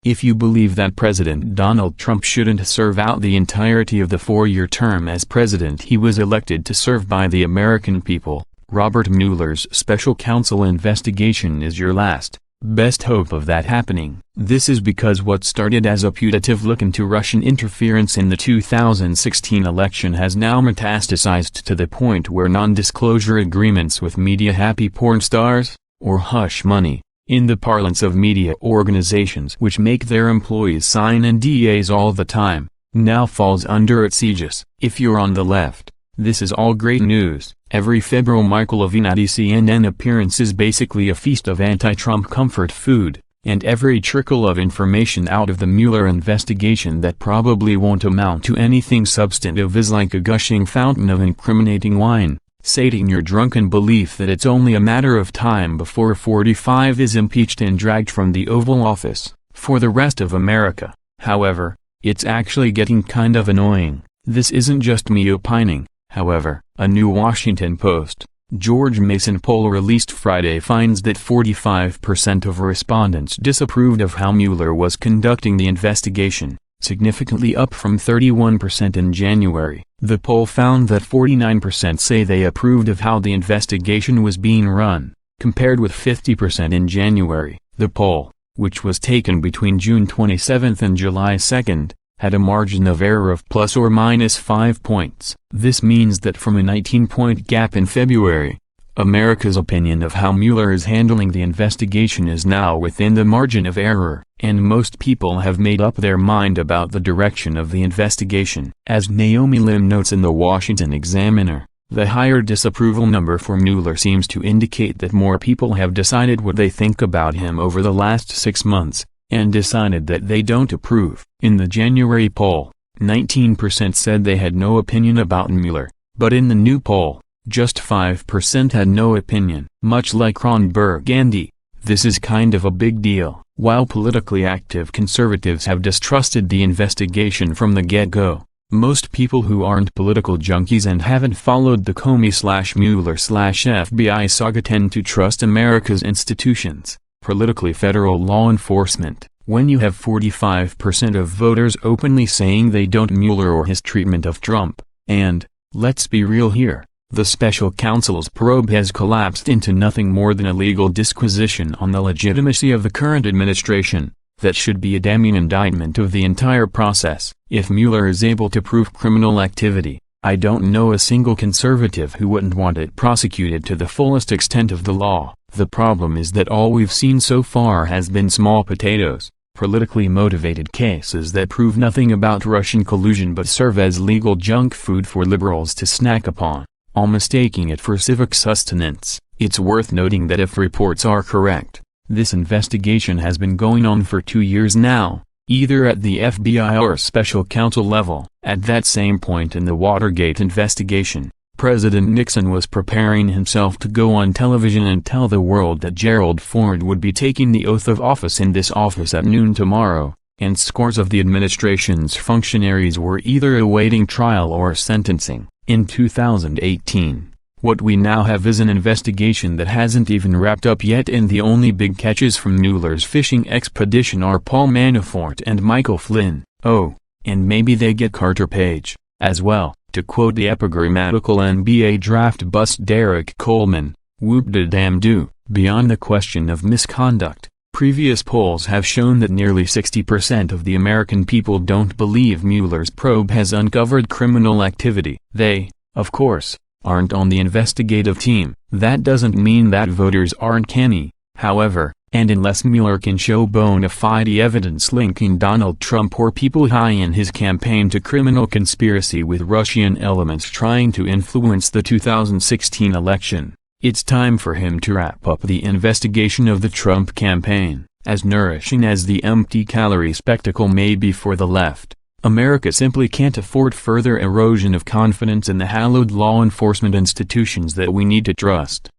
If you believe that President Donald Trump shouldn't serve out the entirety of the 4-year term as president he was elected to serve by the American people, Robert Mueller's special counsel investigation is your last, best hope of that happening. This is because what started as a putative look into Russian interference in the 2016 election has now metastasized to the point where non-disclosure agreements with media-happy porn stars, or hush money, in the parlance of media organizations which make their employees sign NDAs all the time, now falls under its aegis. If you're on the left, this is all great news. Every Febrile Michael Avenatti CNN appearance is basically a feast of anti-Trump comfort food, and every trickle of information out of the Mueller investigation that probably won't amount to anything substantive is like a gushing fountain of incriminating wine, sating your drunken belief that it's only a matter of time before 45 is impeached and dragged from the Oval Office. For the rest of America, however, it's actually getting kind of annoying. This isn't just me opining, however. A new Washington Post, George Mason poll released Friday finds that 45% of respondents disapproved of how Mueller was conducting the investigation, significantly up from 31% in January. The poll found that 49% say they approved of how the investigation was being run, compared with 50% in January. The poll, which was taken between June 27 and July 2, had a margin of error of plus or minus 5 points. This means that from a 19-point gap in February, America's opinion of how Mueller is handling the investigation is now within the margin of error, and most people have made up their mind about the direction of the investigation. As Naomi Lim notes in the Washington Examiner, the higher disapproval number for Mueller seems to indicate that more people have decided what they think about him over the last 6 months, and decided that they don't approve. In the January poll, 19% said they had no opinion about Mueller, but in the new poll, just 5% had no opinion. Much like Ron Burgundy, this is kind of a big deal. While politically active conservatives have distrusted the investigation from the get-go, most people who aren't political junkies and haven't followed the Comey/Mueller/FBI saga tend to trust America's institutions, politically federal law enforcement. When you have 45% of voters openly saying they don't Mueller or his treatment of Trump, and, let's be real here, the special counsel's probe has collapsed into nothing more than a legal disquisition on the legitimacy of the current administration, that should be a damning indictment of the entire process. If Mueller is able to prove criminal activity, I don't know a single conservative who wouldn't want it prosecuted to the fullest extent of the law. The problem is that all we've seen so far has been small potatoes, politically motivated cases that prove nothing about Russian collusion but serve as legal junk food for liberals to snack upon, all mistaking it for civic sustenance. It's worth noting that if reports are correct, this investigation has been going on for 2 years now, either at the FBI or special counsel level. At that same point in the Watergate investigation, President Nixon was preparing himself to go on television and tell the world that Gerald Ford would be taking the oath of office in this office at noon tomorrow, and scores of the administration's functionaries were either awaiting trial or sentencing. In 2018, what we now have is an investigation that hasn't even wrapped up yet, and the only big catches from Mueller's fishing expedition are Paul Manafort and Michael Flynn. Oh, and maybe they get Carter Page, as well. To quote the epigrammatical NBA draft bust Derek Coleman, whoop-de-damn-do. Beyond the question of misconduct, previous polls have shown that nearly 60% of the American people don't believe Mueller's probe has uncovered criminal activity. They, of course, aren't on the investigative team. That doesn't mean that voters aren't canny, however, and unless Mueller can show bona fide evidence linking Donald Trump or people high in his campaign to criminal conspiracy with Russian elements trying to influence the 2016 election, it's time for him to wrap up the investigation of the Trump campaign. As nourishing as the empty-calorie spectacle may be for the left, America simply can't afford further erosion of confidence in the hallowed law enforcement institutions that we need to trust.